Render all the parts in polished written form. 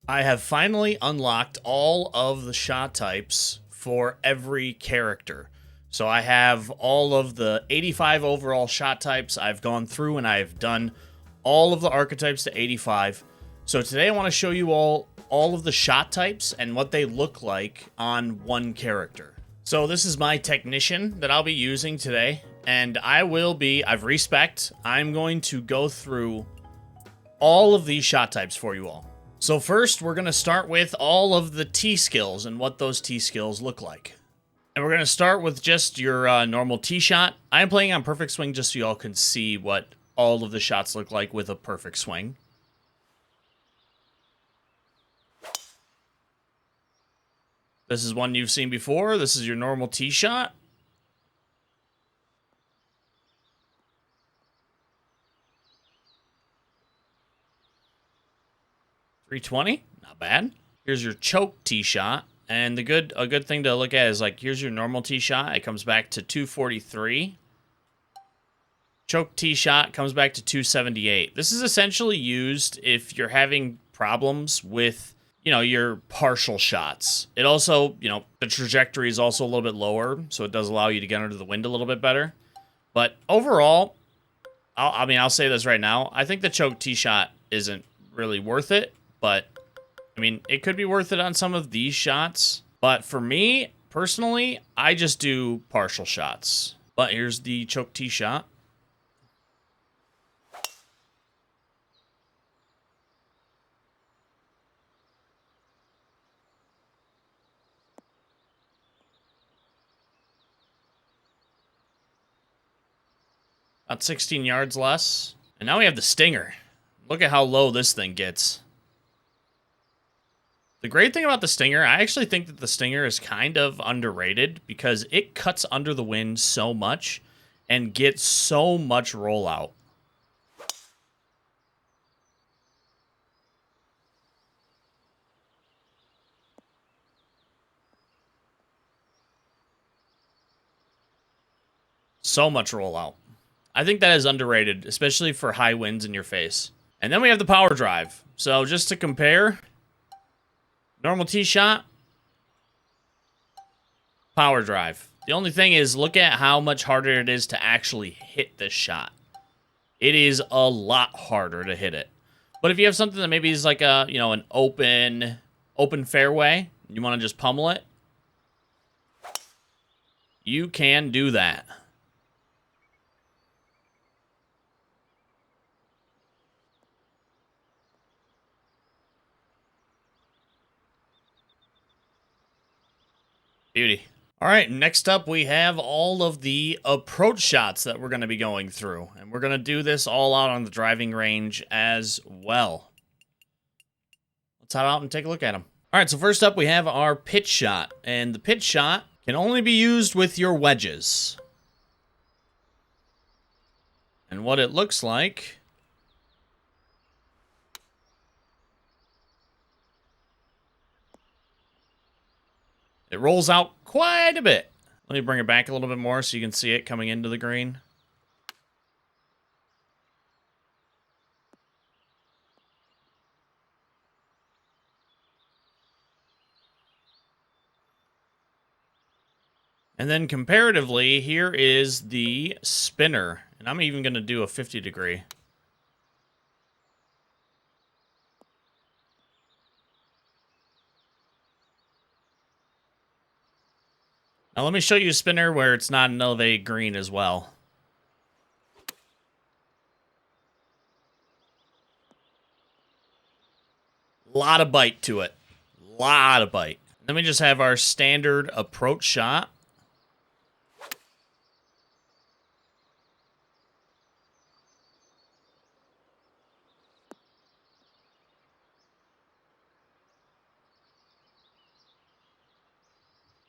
I have finally unlocked all of the shot types for every character. So I have all of the 85 overall shot types. I've gone through and I've done all of the archetypes to 85. So today I want to show you all of the shot types and what they look like on one character. So this is my technician that I'll be using today, and I've respect. I'm going to go through all of these shot types for you all. So first, we're going to start with all of the T skills and what those T skills look like. And we're going to start with just your normal tee shot. I'm playing on perfect swing just so you all can see what all of the shots look like with a perfect swing. This is one you've seen before. This is your normal tee shot. .320, not bad. Here's your choke tee shot. And a good thing to look at is, like, here's your normal tee shot. It comes back to 243. Choke tee shot comes back to 278. This is essentially used if you're having problems with, your partial shots. It also, the trajectory is also a little bit lower, so it does allow you to get under the wind a little bit better. But overall, I'll say this right now. I think the choke tee shot isn't really worth it, but it could be worth it on some of these shots. But for me, personally, I just do partial shots. But here's the choke tee shot. About 16 yards less. And now we have the stinger. Look at how low this thing gets. The great thing about the stinger, I actually think that the stinger is kind of underrated because it cuts under the wind so much and gets so much rollout. So much rollout. I think that is underrated, especially for high winds in your face. And then we have the power drive. So just to compare, normal tee shot, power drive. The only thing is, look at how much harder it is to actually hit this shot. It is a lot harder to hit it. But if you have something that maybe is like a, an open fairway, you want to just pummel it, you can do that. Beauty. All right, next up we have all of the approach shots that we're going to be going through. And we're going to do this all out on the driving range as well. Let's head out and take a look at them. All right, so first up we have our pitch shot. And the pitch shot can only be used with your wedges. And what it looks like... it rolls out quite a bit. Let me bring it back a little bit more so you can see it coming into the green. And then comparatively, here is the spinner. And I'm even going to do a 50 degree. Now let me show you a spinner where it's not an elevated green as well. Lot of bite to it. Lot of bite. Then we just have our standard approach shot.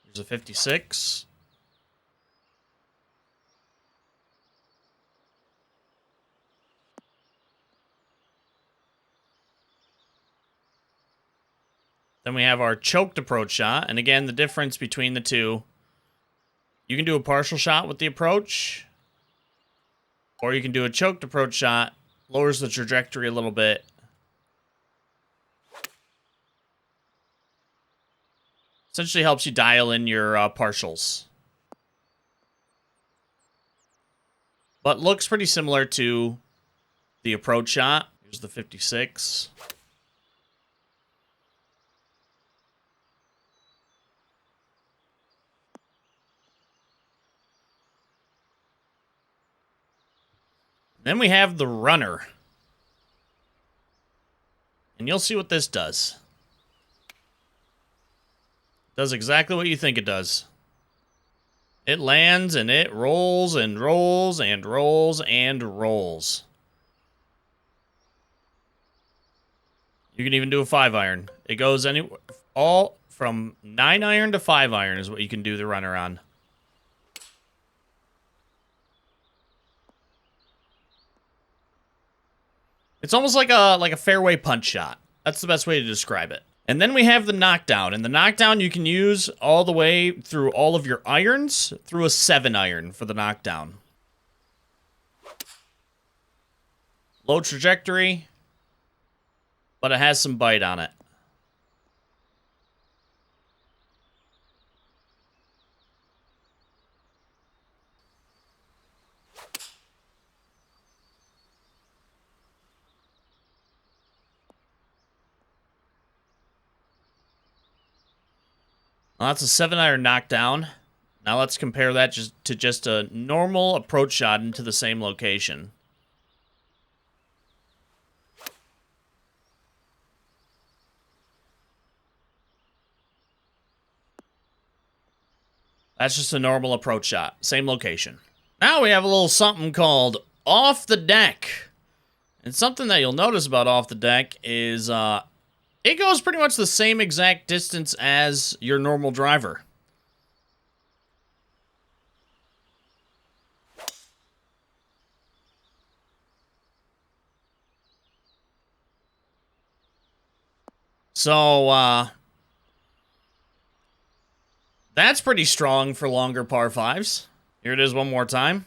Here's a 56. Then we have our choked approach shot. And again, the difference between the two, you can do a partial shot with the approach, or you can do a choked approach shot, lowers the trajectory a little bit. Essentially helps you dial in your partials. But looks pretty similar to the approach shot. Here's the 56. Then we have the runner. And you'll see what this does. It does exactly what you think it does. It lands and it rolls and rolls and rolls and rolls. You can even do a 5-iron. It goes all from 9-iron to 5-iron is what you can do the runner on. It's almost like a fairway punch shot. That's the best way to describe it. And then we have the knockdown. And the knockdown you can use all the way through all of your irons through a 7-iron for the knockdown. Low trajectory, but it has some bite on it. Well, that's a 7-iron knockdown. Now let's compare that to just a normal approach shot into the same location. That's just a normal approach shot. Same location. Now we have a little something called off the deck. And something that you'll notice about off the deck is it goes pretty much the same exact distance as your normal driver. So, that's pretty strong for longer par 5s. Here it is one more time.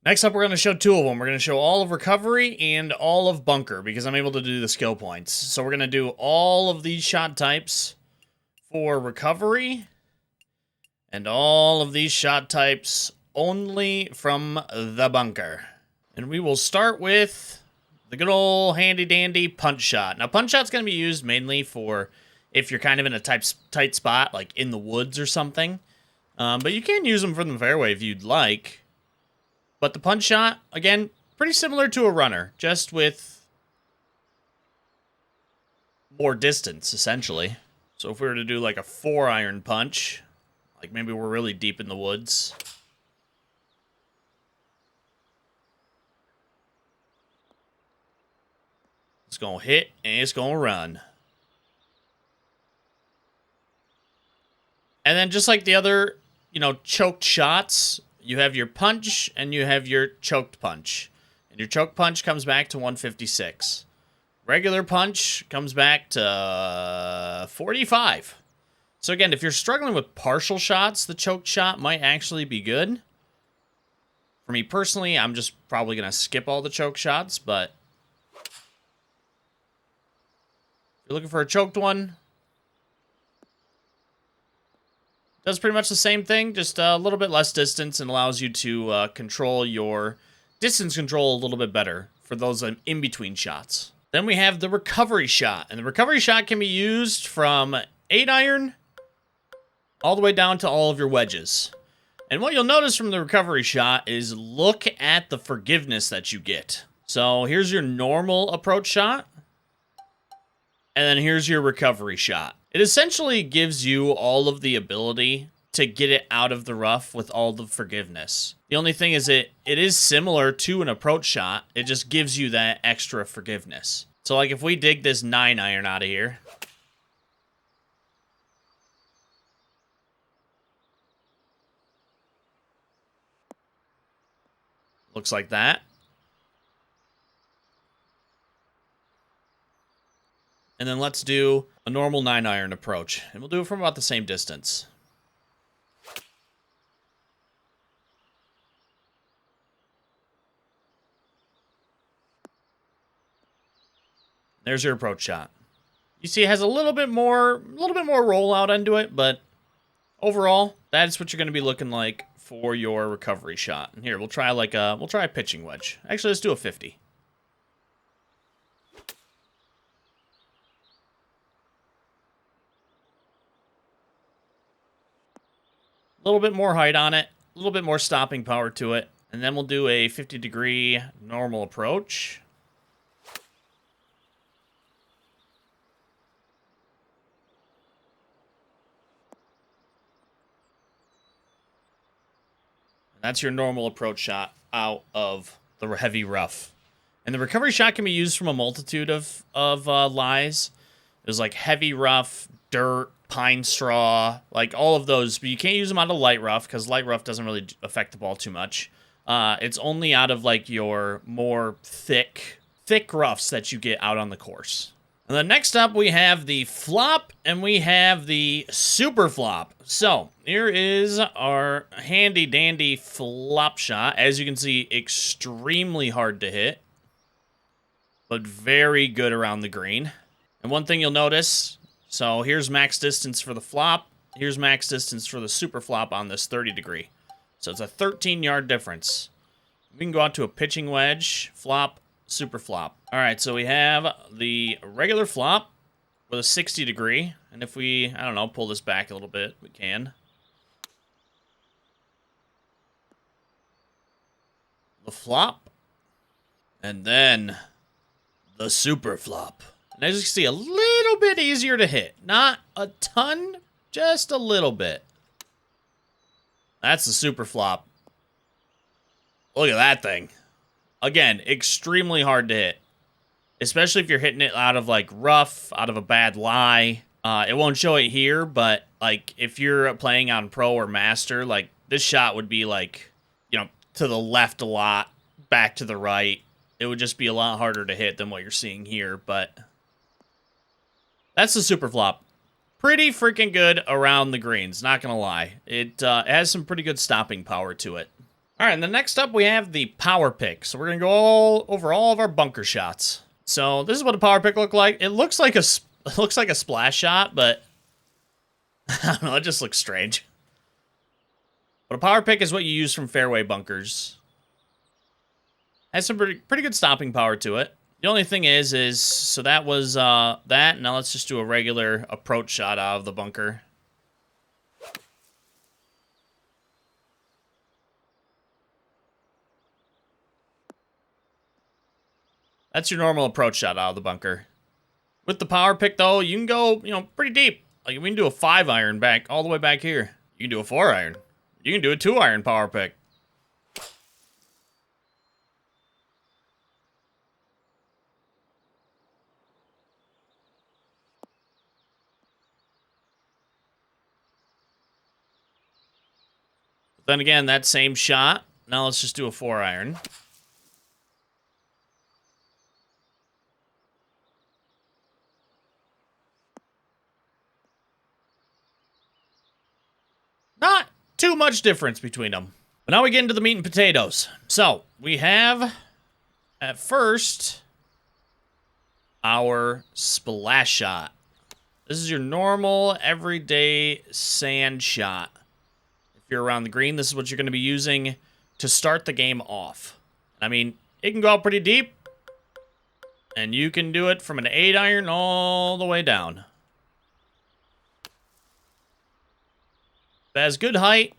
Next up, we're going to show two of them. We're going to show all of recovery and all of bunker because I'm able to do the skill points. So we're going to do all of these shot types for recovery and all of these shot types only from the bunker. And we will start with the good old handy-dandy punch shot. Now, punch shot's going to be used mainly for if you're kind of in a tight spot, like in the woods or something. But you can use them from the fairway if you'd like. But the punch shot, again, pretty similar to a runner, just with more distance, essentially. So if we were to do like a 4-iron punch, like maybe we're really deep in the woods. It's going to hit and it's going to run. And then just like the other, choked shots, you have your punch and you have your choked punch. And your choked punch comes back to 156. Regular punch comes back to 45. So again, if you're struggling with partial shots, the choked shot might actually be good. For me personally, I'm just probably going to skip all the choke shots, but if you're looking for a choked one, does pretty much the same thing, just a little bit less distance and allows you to control your distance control a little bit better for those in-between shots. Then we have the recovery shot. And the recovery shot can be used from 8-iron all the way down to all of your wedges. And what you'll notice from the recovery shot is look at the forgiveness that you get. So here's your normal approach shot. And then here's your recovery shot. It essentially gives you all of the ability to get it out of the rough with all the forgiveness. The only thing is it is similar to an approach shot. It just gives you that extra forgiveness. So like if we dig this 9-iron out of here. Looks like that. And then let's do a normal 9-iron approach. And we'll do it from about the same distance. There's your approach shot. You see it has a little bit more rollout into it, but overall, that's what you're going to be looking like for your recovery shot. And here, we'll try a pitching wedge. Actually, let's do a 50. A little bit more height on it, a little bit more stopping power to it, and then we'll do a 50-degree normal approach. That's your normal approach shot out of the heavy rough. And the recovery shot can be used from a multitude of lies. There's like heavy rough, dirt, pine straw, like all of those. But you can't use them out of light rough because light rough doesn't really affect the ball too much. It's only out of like your more thick roughs that you get out on the course. And then next up, we have the flop, and we have the super flop. So, here is our handy-dandy flop shot. As you can see, extremely hard to hit, but very good around the green. And one thing you'll notice, so here's max distance for the flop. Here's max distance for the super flop on this 30-degree. So it's a 13-yard difference. We can go out to a pitching wedge, flop, super flop. All right, so we have the regular flop with a 60-degree. And if we, I don't know, pull this back a little bit, we can. The flop. And then the super flop. And as you can see, a little bit easier to hit. Not a ton, just a little bit. That's the super flop. Look at that thing. Again, extremely hard to hit. Especially if you're hitting it out of, like, rough, out of a bad lie. It won't show it here, but, like, if you're playing on pro or master, like, this shot would be, like, you know, to the left a lot, back to the right. It would just be a lot harder to hit than what you're seeing here, but that's the super flop. Pretty freaking good around the greens, not gonna lie. It has some pretty good stopping power to it. All right, and then next up we have the power pick. So we're gonna go over all of our bunker shots. So this is what a power pick look like. It looks like a splash shot, but I don't know, it just looks strange. But a power pick is what you use from fairway bunkers. Has some pretty good stopping power to it. The only thing is so that was that. Now let's just do a regular approach shot out of the bunker. That's your normal approach shot out of the bunker. With the power pick, though, you can go, you know, pretty deep. Like, we can do a 5-iron back, all the way back here. You can do a 4-iron. You can do a 2-iron power pick. But then again, that same shot. Now let's just do a 4-iron. Not too much difference between them. But now we get into the meat and potatoes. So, we have, at first, our splash shot. This is your normal, everyday sand shot. If you're around the green, this is what you're going to be using to start the game off. I mean, it can go out pretty deep, and you can do it from an 8-iron all the way down. It has good height,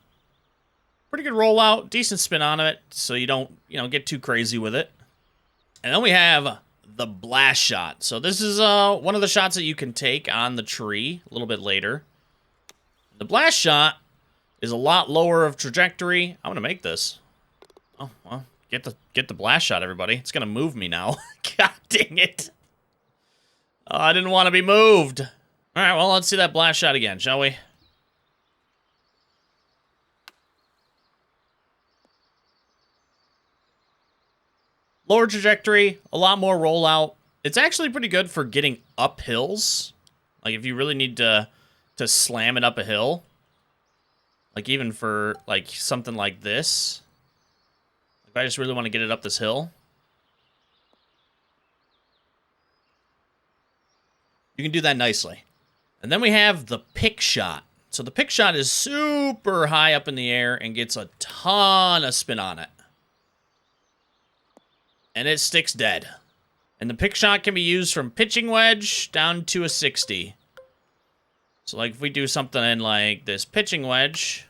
pretty good rollout, decent spin on it, so you don't, you know, get too crazy with it. And then we have the blast shot. So this is one of the shots that you can take on the tree a little bit later. The blast shot is a lot lower of trajectory. I'm gonna make this. Oh well, get the blast shot, everybody. It's gonna move me now. God dang it! Oh, I didn't want to be moved. All right, well, let's see that blast shot again, shall we? Lower trajectory, a lot more rollout. It's actually pretty good for getting up hills. Like, if you really need to slam it up a hill, like, even for, like, something like this, if I just really want to get it up this hill, you can do that nicely. And then we have the pick shot. So the pick shot is super high up in the air and gets a ton of spin on it. And it sticks dead. And the pick shot can be used from pitching wedge down to a 60. So, like, if we do something like this pitching wedge,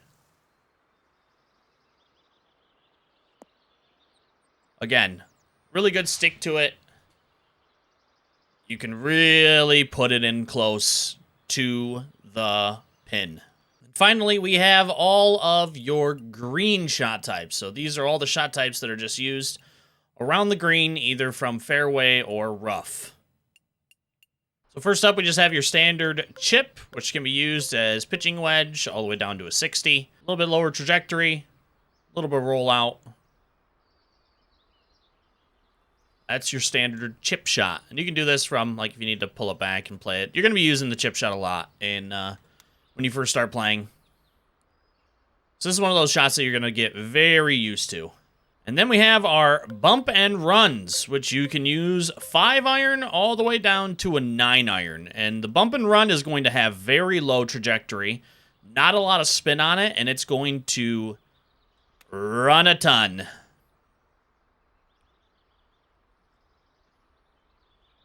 again, really good stick to it. You can really put it in close to the pin. And finally, we have all of your green shot types. So these are all the shot types that are just used around the green, either from fairway or rough. So first up, we just have your standard chip, which can be used as pitching wedge all the way down to a 60. A little bit lower trajectory, a little bit of rollout. That's your standard chip shot. And you can do this from, like, if you need to pull it back and play it. You're going to be using the chip shot a lot in when you first start playing. So this is one of those shots that you're going to get very used to. And then we have our bump and runs, which you can use 5-iron all the way down to a 9-iron. And the bump and run is going to have very low trajectory, not a lot of spin on it, and it's going to run a ton.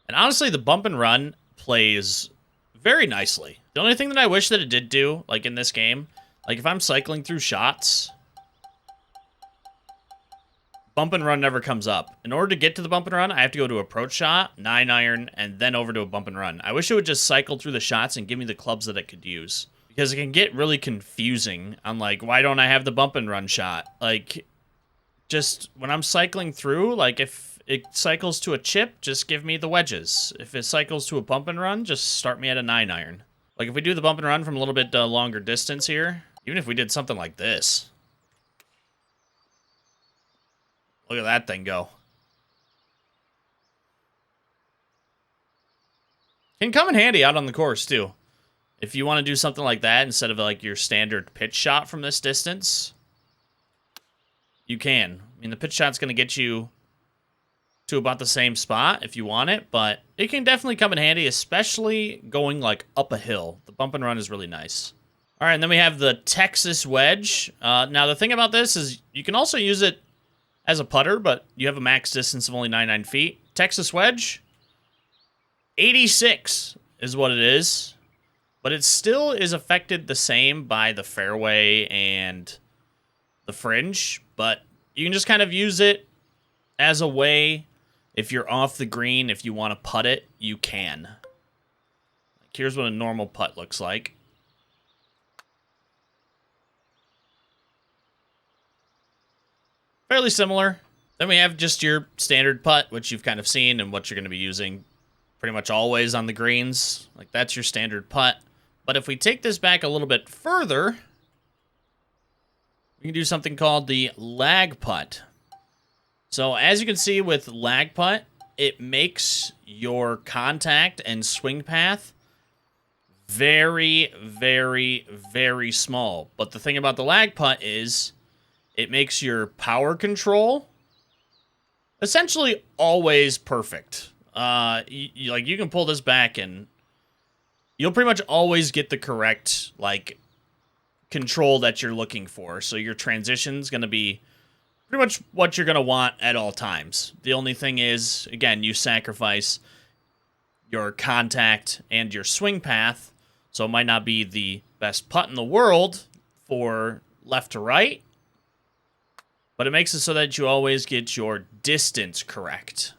And honestly, the bump and run plays very nicely. The only thing that I wish that it did do, like in this game, like if I'm cycling through shots, bump and run never comes up. In order to get to the bump and run, I have to go to approach shot, 9-iron, and then over to a bump and run. I wish it would just cycle through the shots and give me the clubs that it could use. Because it can get really confusing on, like, why don't I have the bump and run shot? Like, just when I'm cycling through, like, if it cycles to a chip, just give me the wedges. If it cycles to a bump and run, just start me at a 9-iron. Like, if we do the bump and run from a little bit longer distance here, even if we did something like this. Look at that thing go. Can come in handy out on the course, too. If you want to do something like that instead of, like, your standard pitch shot from this distance, you can. I mean, the pitch shot's going to get you to about the same spot if you want it, but it can definitely come in handy, especially going, like, up a hill. The bump and run is really nice. All right, and then we have the Texas wedge. Now, the thing about this is you can also use it as a putter, but you have a max distance of only 99 feet. Texas wedge, 86 is what it is, but it still is affected the same by the fairway and the fringe, but you can just kind of use it as a way, if you're off the green, if you want to putt it, you can. Like, here's what a normal putt looks like. Fairly similar. Then we have just your standard putt, which you've kind of seen and what you're going to be using pretty much always on the greens. Like, that's your standard putt. But if we take this back a little bit further, we can do something called the lag putt. So as you can see with lag putt, it makes your contact and swing path very, very, very small. But the thing about the lag putt is it makes your power control essentially always perfect. You can pull this back and you'll pretty much always get the correct, like, control that you're looking for. So your transition's going to be pretty much what you're going to want at all times. The only thing is, again, you sacrifice your contact and your swing path. So it might not be the best putt in the world for left to right, but it makes it so that you always get your distance correct.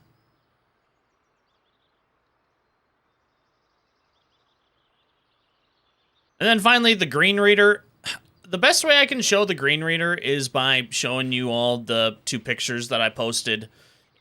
And then finally, the green reader. The best way I can show the green reader is by showing you all the 2 pictures that I posted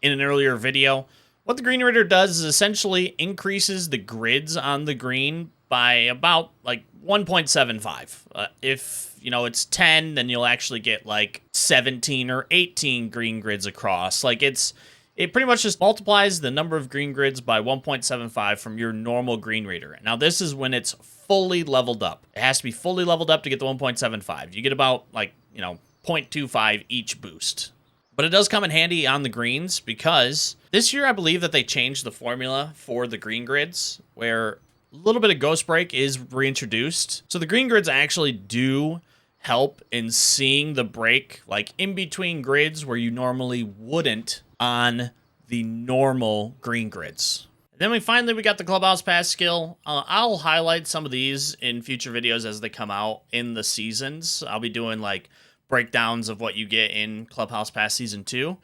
in an earlier video. What the green reader does is essentially increases the grids on the green by about, like, 1.75. If, you know, it's 10, then you'll actually get, like, 17 or 18 green grids across. Like, it's it pretty much just multiplies the number of green grids by 1.75 from your normal green reader. Now, this is when it's fully leveled up. It has to be fully leveled up to get the 1.75. You get about, like, 0.25 each boost. But it does come in handy on the greens because this year I believe that they changed the formula for the green grids where a little bit of Ghost Break is reintroduced. So the green grids actually do help in seeing the break like in between grids where you normally wouldn't on the normal green grids. Then we got the Clubhouse Pass skill. I'll highlight some of these in future videos as they come out in the seasons. I'll be doing like breakdowns of what you get in Clubhouse Pass Season 2.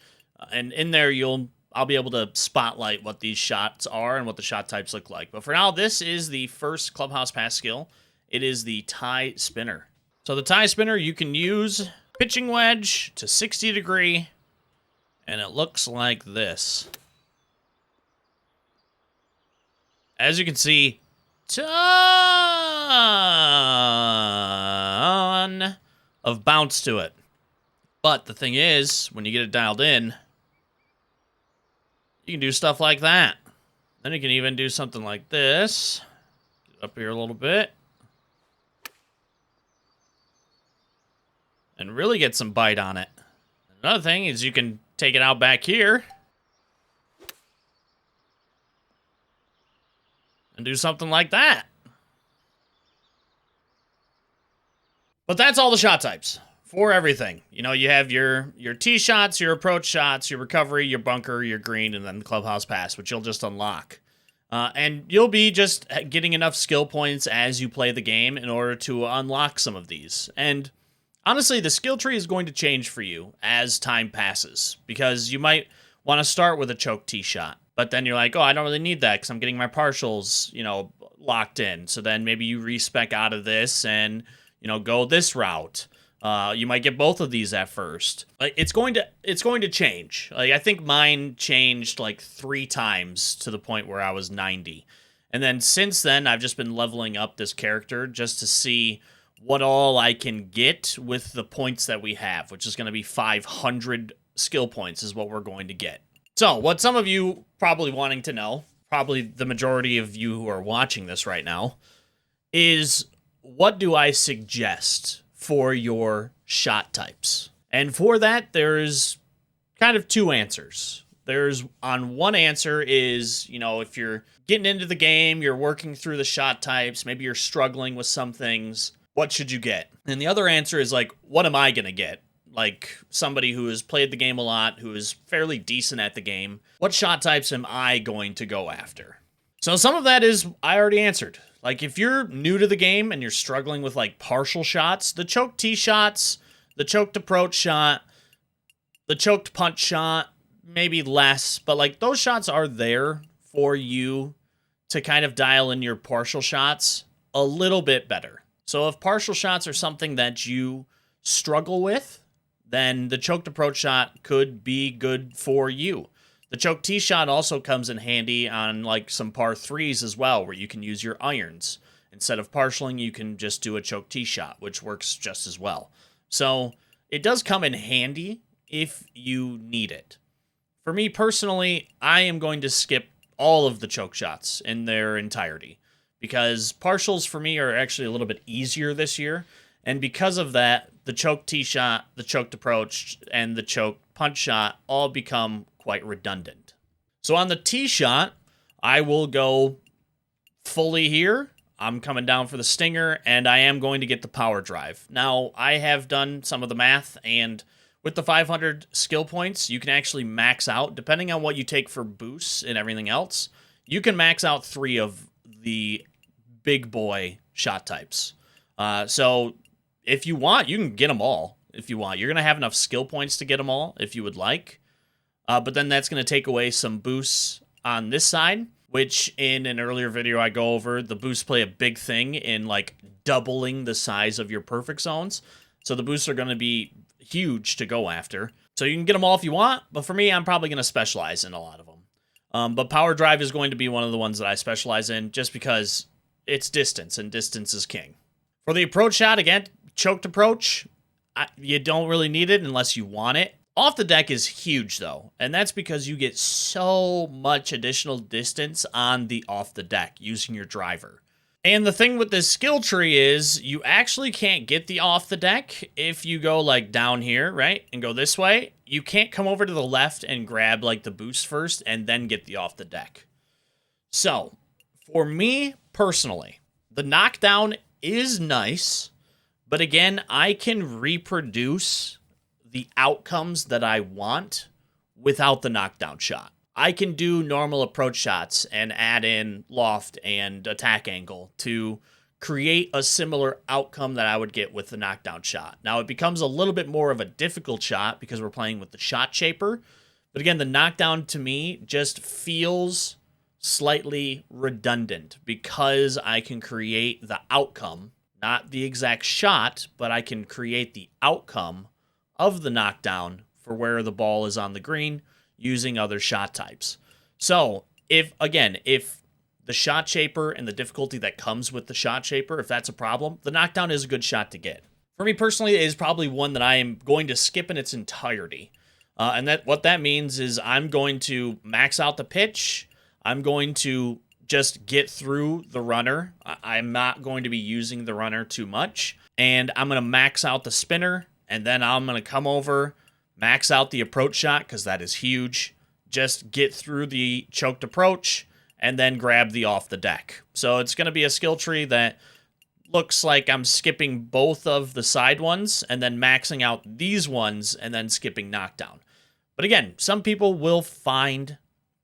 And in there, I'll be able to spotlight what these shots are and what the shot types look like. But for now, this is the first Clubhouse Pass skill. It is the tie spinner. So the tie spinner, you can use pitching wedge to 60 degree, and it looks like this. As you can see, ton of bounce to it. But the thing is, when you get it dialed in, you can do stuff like that. Then you can even do something like this. Get up here a little bit. And really get some bite on it. Another thing is you can take it out back here. And do something like that. But that's all the shot types for everything. You have your tee shots, your approach shots, your recovery, your bunker, your green, and then the Clubhouse Pass, which you'll just unlock. And you'll be just getting enough skill points as you play the game in order to unlock some of these. And honestly, the skill tree is going to change for you as time passes, because you might want to start with a choke tee shot, but then you're like, oh, I don't really need that because I'm getting my partials, locked in. So then maybe you respec out of this and, go this route. You might get both of these at first. Like it's going to change. Like I think mine changed like 3 times to the point where I was 90. And then since then, I've just been leveling up this character just to see what all I can get with the points that we have, which is going to be 500 skill points is what we're going to get. So what some of you probably wanting to know, probably the majority of you who are watching this right now, is what do I suggest for your shot types? And for that, there's kind of 2 answers. One answer is, if you're getting into the game, you're working through the shot types, maybe you're struggling with some things, what should you get? And the other answer is like, what am I going to get? Like somebody who has played the game a lot, who is fairly decent at the game. What shot types am I going to go after? So some of that is I already answered. Like if you're new to the game and you're struggling with like partial shots, the choked tee shots, the choked approach shot, the choked punch shot, maybe less, but like those shots are there for you to kind of dial in your partial shots a little bit better. So if partial shots are something that you struggle with, then the choked approach shot could be good for you. The choked tee shot also comes in handy on like some par 3s as well, where you can use your irons. Instead of partialing, you can just do a choked tee shot, which works just as well. So it does come in handy if you need it. For me personally, I am going to skip all of the choke shots in their entirety, because partials for me are actually a little bit easier this year. And because of that, the choked tee shot, the choked approach, and the choked punch shot all become quite redundant. So on the tee shot, I will go fully here. I'm coming down for the stinger, and I am going to get the power drive. Now, I have done some of the math, and with the 500 skill points, you can actually max out, depending on what you take for boosts and everything else, you can max out 3 of the big boy shot types. So if you want, you can get them all if you want. You're going to have enough skill points to get them all if you would like. But then that's going to take away some boosts on this side, which in an earlier video I go over, the boosts play a big thing in like doubling the size of your perfect zones. So the boosts are going to be huge to go after. So you can get them all if you want, but for me, I'm probably going to specialize in a lot of them. But power drive is going to be one of the ones that I specialize in just because it's distance, and distance is king. For the approach shot, again, choked approach, you don't really need it unless you want it. Off the deck is huge, though, and that's because you get so much additional distance on the off the deck using your driver. And the thing with this skill tree is you actually can't get the off the deck if you go like down here, right? And go this way. You can't come over to the left and grab like the boost first and then get the off the deck. So for me personally, the knockdown is nice, but again, I can reproduce the outcomes that I want without the knockdown shot. I can do normal approach shots and add in loft and attack angle to create a similar outcome that I would get with the knockdown shot. Now, it becomes a little bit more of a difficult shot because we're playing with the shot shaper. But again, the knockdown to me just feels slightly redundant because I can create the outcome, not the exact shot, but I can create the outcome of the knockdown for where the ball is on the green using other shot types. So if the shot shaper and the difficulty that comes with the shot shaper, if that's a problem, the knockdown is a good shot to get. For me personally, it is probably one that I am going to skip in its entirety. And what that means is I'm going to max out the pitch. I'm going to just get through the runner. I'm not going to be using the runner too much. And I'm going to max out the spinner. And then I'm going to come over, max out the approach shot because that is huge. Just get through the choked approach and then grab the off the deck. So it's going to be a skill tree that looks like I'm skipping both of the side ones and then maxing out these ones and then skipping knockdown. But again, some people will find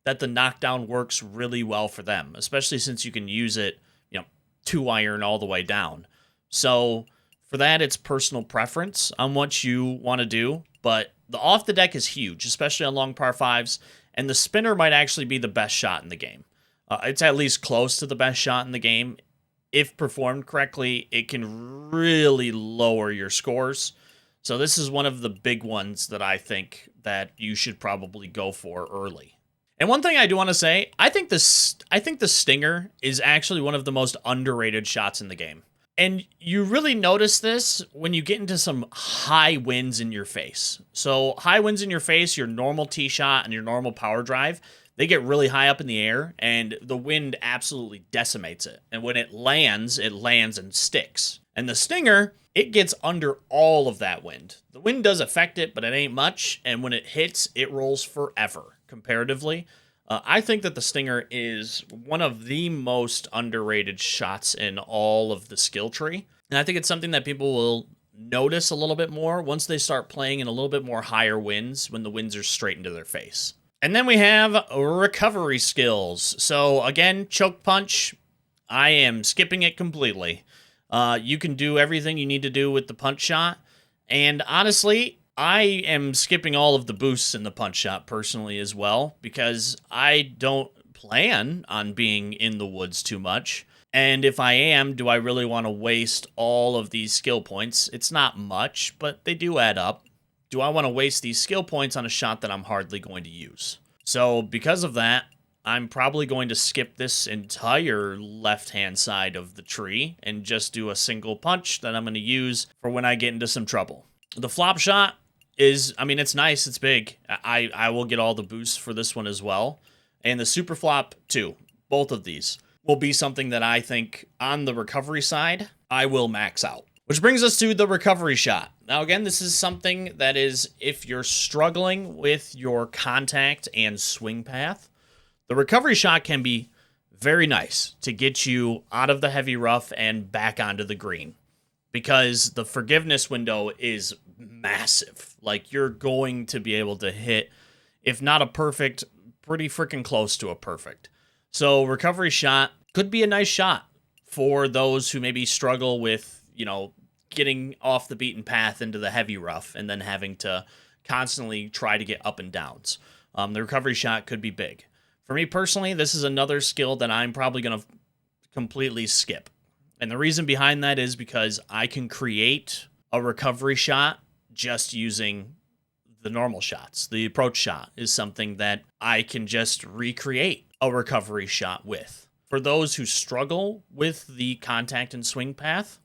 that the knockdown works really well for them, especially since you can use it, 2-iron all the way down. So for that, it's personal preference on what you want to do, but the off the deck is huge, especially on long par 5s, and the spinner might actually be the best shot in the game. It's at least close to the best shot in the game. If performed correctly, it can really lower your scores. So this is one of the big ones that I think that you should probably go for early. And one thing I do want to say, I think the stinger is actually one of the most underrated shots in the game. And you really notice this when you get into some high winds in your face. So high winds in your face, your normal tee shot and your normal power drive, they get really high up in the air and the wind absolutely decimates it. And when it lands and sticks. And the stinger, it gets under all of that wind. The wind does affect it, but it ain't much. And when it hits, it rolls forever comparatively. I think that the stinger is one of the most underrated shots in all of the skill tree. And I think it's something that people will notice a little bit more once they start playing in a little bit more higher winds when the winds are straight into their face. And then we have recovery skills. So again, choke punch, I am skipping it completely. You can do everything you need to do with the punch shot. And honestly, I am skipping all of the boosts in the punch shot personally as well, because I don't plan on being in the woods too much. And if I am, do I really want to waste all of these skill points? It's not much, but they do add up. Do I want to waste these skill points on a shot that I'm hardly going to use? So because of that, I'm probably going to skip this entire left-hand side of the tree and just do a single punch that I'm going to use for when I get into some trouble. The flop shot is, it's nice, it's big. I will get all the boosts for this one as well. And the super flop too. Both of these will be something that I think on the recovery side, I will max out. Which brings us to the recovery shot. Now again, this is something that is, if you're struggling with your contact and swing path, the recovery shot can be very nice to get you out of the heavy rough and back onto the green. Because the forgiveness window is massive. Like, you're going to be able to hit, if not a perfect, pretty freaking close to a perfect. So recovery shot could be a nice shot for those who maybe struggle with, getting off the beaten path into the heavy rough and then having to constantly try to get up and downs. The recovery shot could be big. For me personally, this is another skill that I'm probably going to completely skip. And the reason behind that is because I can create a recovery shot just using the normal shots. The approach shot is something that I can just recreate a recovery shot with. For those who struggle with the contact and swing path,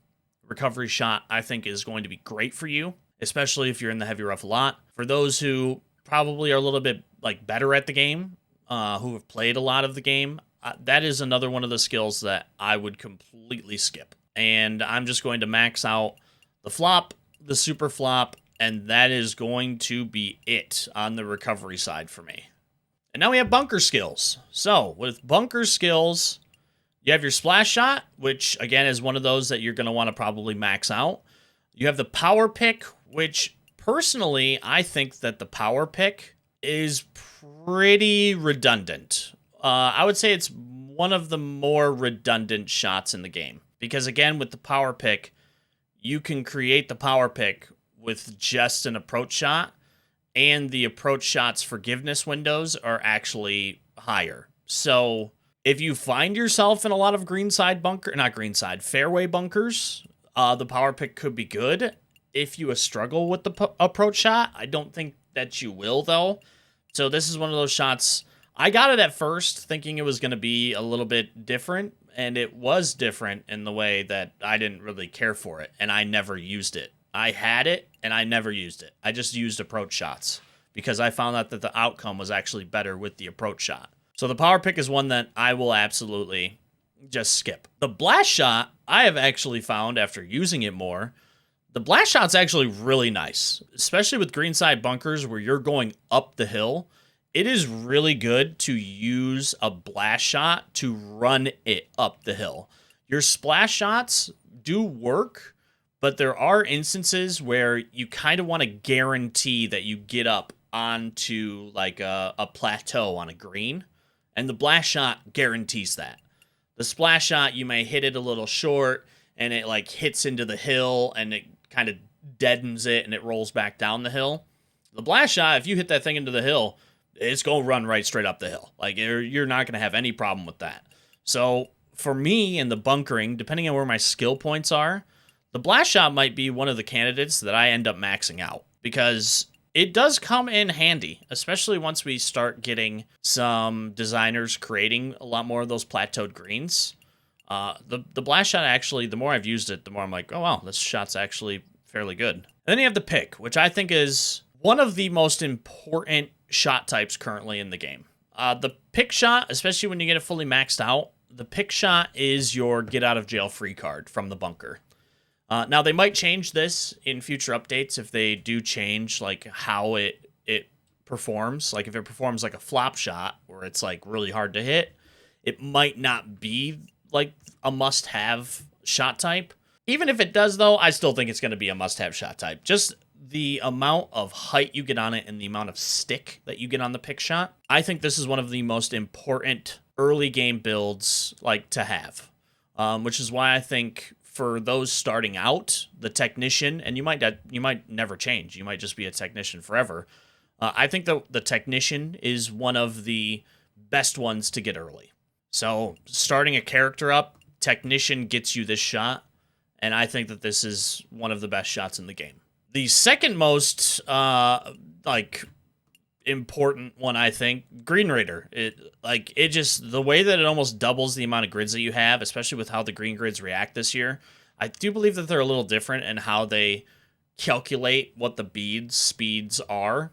recovery shot, I think, is going to be great for you. especially if you're in the heavy rough a lot. For those who probably are a little bit like better at the game, who have played a lot of the game, that is another one of the skills that I would completely skip. And I'm just going to max out the flop, the super flop, and that is going to be it on the recovery side for me. And now we have bunker skills. So with bunker skills, you have your splash shot, which again is one of those that you're going to want to probably max out. You have the power pick, which personally, I think that the power pick is pretty redundant. I would say it's one of the more redundant shots in the game. Because again, with the power pick, you can create the power pick with just an approach shot, and the approach shot's forgiveness windows are actually higher. So if you find yourself in a lot of fairway bunkers, the power pick could be good. If you struggle with the approach shot, I don't think that you will, though. So this is one of those shots. I got it at first thinking it was going to be a little bit different, and it was different in the way that I didn't really care for it, and I never used it. I had it, and I never used it. I just used approach shots because I found out that the outcome was actually better with the approach shot. So the power pick is one that I will absolutely just skip. The blast shot, I have actually found after using it more, the blast shot's actually really nice, especially with greenside bunkers where you're going up the hill. It is really good to use a blast shot to run it up the hill. Your splash shots do work, but there are instances where you kind of want to guarantee that you get up onto like a plateau on a green, and the blast shot guarantees that. The splash shot, you may hit it a little short, and it like hits into the hill, and it kind of deadens it, and it rolls back down the hill. The blast shot, if you hit that thing into the hill, it's going to run right straight up the hill. Like, you're not going to have any problem with that. So, for me in the bunkering, depending on where my skill points are, the blast shot might be one of the candidates that I end up maxing out. Because it does come in handy, especially once we start getting some designers creating a lot more of those plateaued greens. The blast shot, actually, the more I've used it, the more I'm like, oh, wow, this shot's actually fairly good. And then you have the pick, which I think is one of the most important shot types currently in the game. The pick shot, especially when you get it fully maxed out, the pick shot is your get out of jail free card from the bunker. Now they might change this in future updates if they do change like how it performs. Like if it performs like a flop shot where it's like really hard to hit, it might not be like a must-have shot type. Even if it does though, I still think it's going to be a must-have shot type. Just the amount of height you get on it and the amount of stick that you get on the pick shot. I think this is one of the most important early game builds like to have, which is why I think for those starting out, the technician, and you might never change. You might just be a technician forever. I think the technician is one of the best ones to get early. So starting a character up, technician gets you this shot, and I think that this is one of the best shots in the game. The second most important one, I think, Green Raider. It just, the way that it almost doubles the amount of grids that you have, especially with how the green grids react this year. I do believe that they're a little different in how they calculate what the beads speeds are.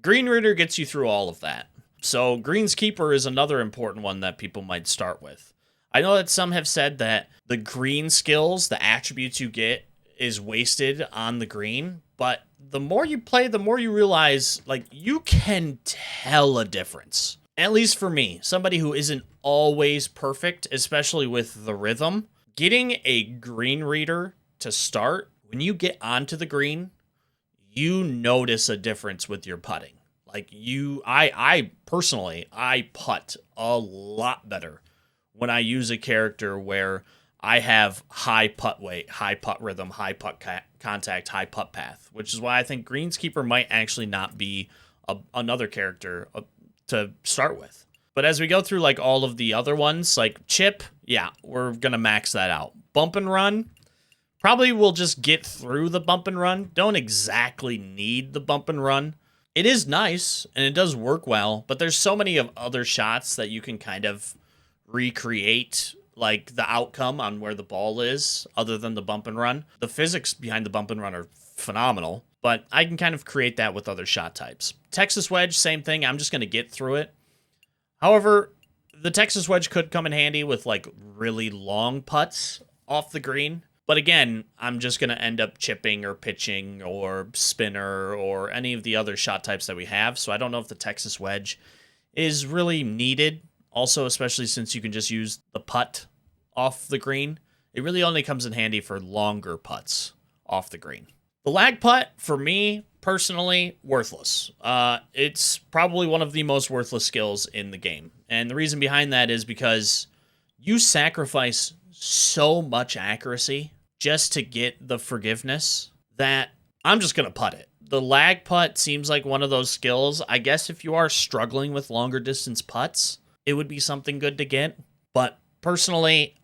Green Raider gets you through all of that. So Greenskeeper is another important one that people might start with. I know that some have said that the green skills, the attributes you get, is wasted on the green, but the more you play, the more you realize, like, you can tell a difference. At least for me, somebody who isn't always perfect, especially with the rhythm, getting a green reader to start, when you get onto the green, you notice a difference with your putting. Like, I personally, I putt a lot better when I use a character where I have high putt weight, high putt rhythm, high putt contact, high putt path, which is why I think Greenskeeper might actually not be another character to start with. But as we go through like all of the other ones, like Chip, yeah, we're going to max that out. Bump and Run, probably we'll just get through the bump and run. Don't exactly need the bump and run. It is nice, and it does work well, but there's so many of other shots that you can kind of recreate like the outcome on where the ball is other than the bump and run. The physics behind the bump and run are phenomenal, but I can kind of create that with other shot types. Texas wedge, same thing. I'm just going to get through it. However, the Texas wedge could come in handy with like really long putts off the green. But again, I'm just going to end up chipping or pitching or spinner or any of the other shot types that we have. So I don't know if the Texas wedge is really needed. Also, especially since you can just use the putt off the green. It really only comes in handy for longer putts off the green. The lag putt, for me, personally, worthless. It's probably one of the most worthless skills in the game. And the reason behind that is because you sacrifice so much accuracy just to get the forgiveness that I'm just going to putt it. The lag putt seems like one of those skills. I guess if you are struggling with longer distance putts, it would be something good to get. But personally,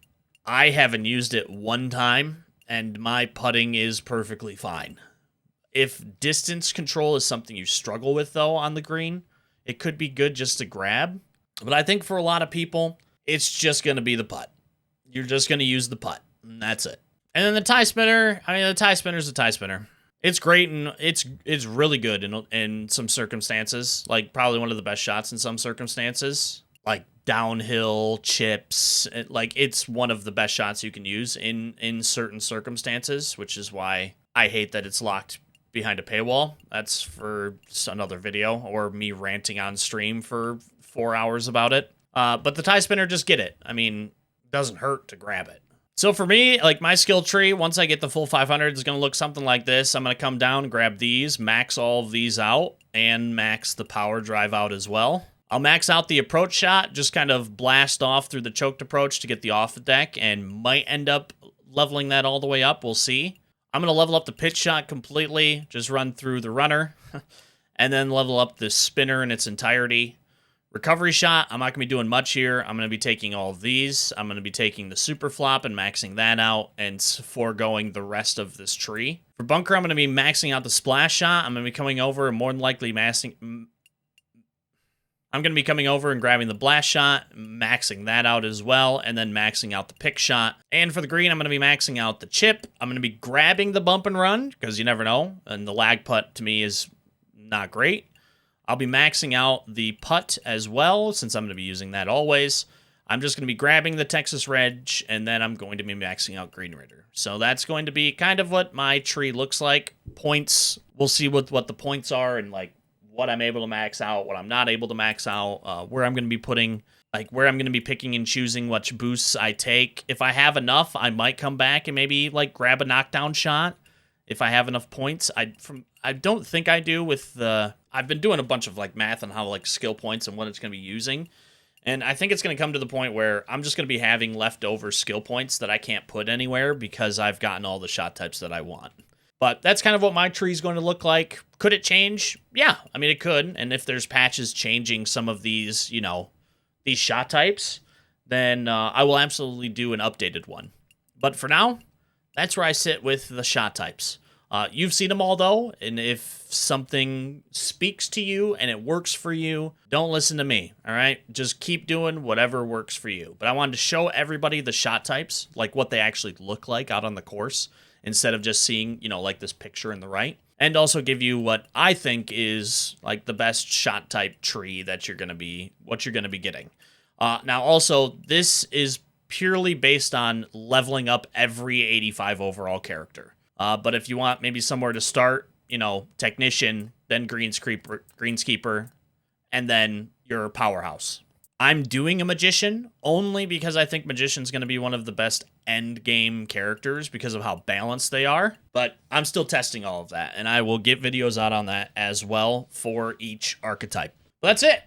I haven't used it one time, and my putting is perfectly fine. If distance control is something you struggle with, though, on the green, it could be good just to grab. But I think for a lot of people, it's just going to be the putt. You're just going to use the putt, and that's it. And then the tie spinner, the tie spinner's a tie spinner. It's great, and it's really good in some circumstances. Like, probably one of the best shots in some circumstances. Like, downhill, chips. It's one of the best shots you can use in certain circumstances, which is why I hate that it's locked behind a paywall. That's for another video, or me ranting on stream for 4 hours about it. But the tie spinner, just get it. Doesn't hurt to grab it. So for me, like, my skill tree, once I get the full 500, is going to look something like this. I'm going to come down, grab these, max all of these out, and max the power drive out as well. I'll max out the approach shot, just kind of blast off through the choked approach to get the off the deck, and might end up leveling that all the way up. We'll see. I'm going to level up the pitch shot completely, just run through the runner, and then level up the spinner in its entirety. Recovery shot, I'm not going to be doing much here. I'm going to be taking all of these. I'm going to be taking the super flop and maxing that out and foregoing the rest of this tree. For bunker, I'm going to be maxing out the splash shot. I'm going to be coming over and more than likely I'm going to be coming over and grabbing the blast shot, maxing that out as well, and then maxing out the pick shot. And for the green, I'm going to be maxing out the chip. I'm going to be grabbing the bump and run, because you never know. And the lag putt, to me, is not great. I'll be maxing out the putt as well, since I'm going to be using that always. I'm just going to be grabbing the Texas Wedge, and then I'm going to be maxing out Green Ritter. So that's going to be kind of what my tree looks like. Points, we'll see what the points are, and like what I'm able to max out, what I'm not able to max out, where I'm going to be putting, like where I'm going to be picking and choosing which boosts I take. If I have enough, I might come back and maybe like grab a knockdown shot. If I have enough points, I don't think I do with the... I've been doing a bunch of like math on how like skill points and what it's going to be using. And I think it's going to come to the point where I'm just going to be having leftover skill points that I can't put anywhere because I've gotten all the shot types that I want. But that's kind of what my tree is going to look like. Could it change? Yeah, it could. And if there's patches changing some of these, these shot types, then I will absolutely do an updated one. But for now, that's where I sit with the shot types. You've seen them all, though, and if something speaks to you and it works for you, don't listen to me, all right? Just keep doing whatever works for you. But I wanted to show everybody the shot types, like what they actually look like out on the course, instead of just seeing, like this picture in the right, and also give you what I think is like the best shot type tree that you're going to be getting. Now, also, this is purely based on leveling up every 85 overall character. But if you want maybe somewhere to start, Technician, then Greenskeeper, and then your Powerhouse. I'm doing a Magician only because I think Magician's going to be one of the best end game characters because of how balanced they are. But I'm still testing all of that, and I will get videos out on that as well for each archetype. But that's it.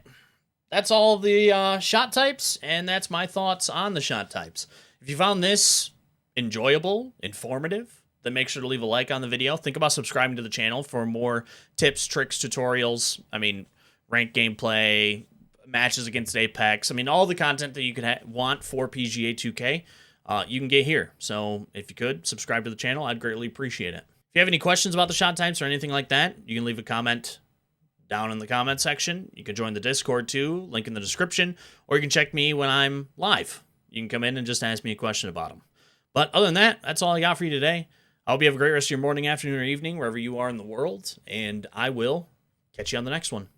That's all the shot types, and that's my thoughts on the shot types. If you found this enjoyable, informative, then make sure to leave a like on the video. Think about subscribing to the channel for more tips, tricks, tutorials. Ranked gameplay, matches against Apex. All the content that you could want for PGA 2K, you can get here. So if you could, subscribe to the channel. I'd greatly appreciate it. If you have any questions about the shot types or anything like that, you can leave a comment down in the comment section. You can join the Discord too, link in the description, or you can check me when I'm live. you can come in and just ask me a question about them. But other than that, that's all I got for you today. I hope you have a great rest of your morning, afternoon, or evening, wherever you are in the world, and I will catch you on the next one.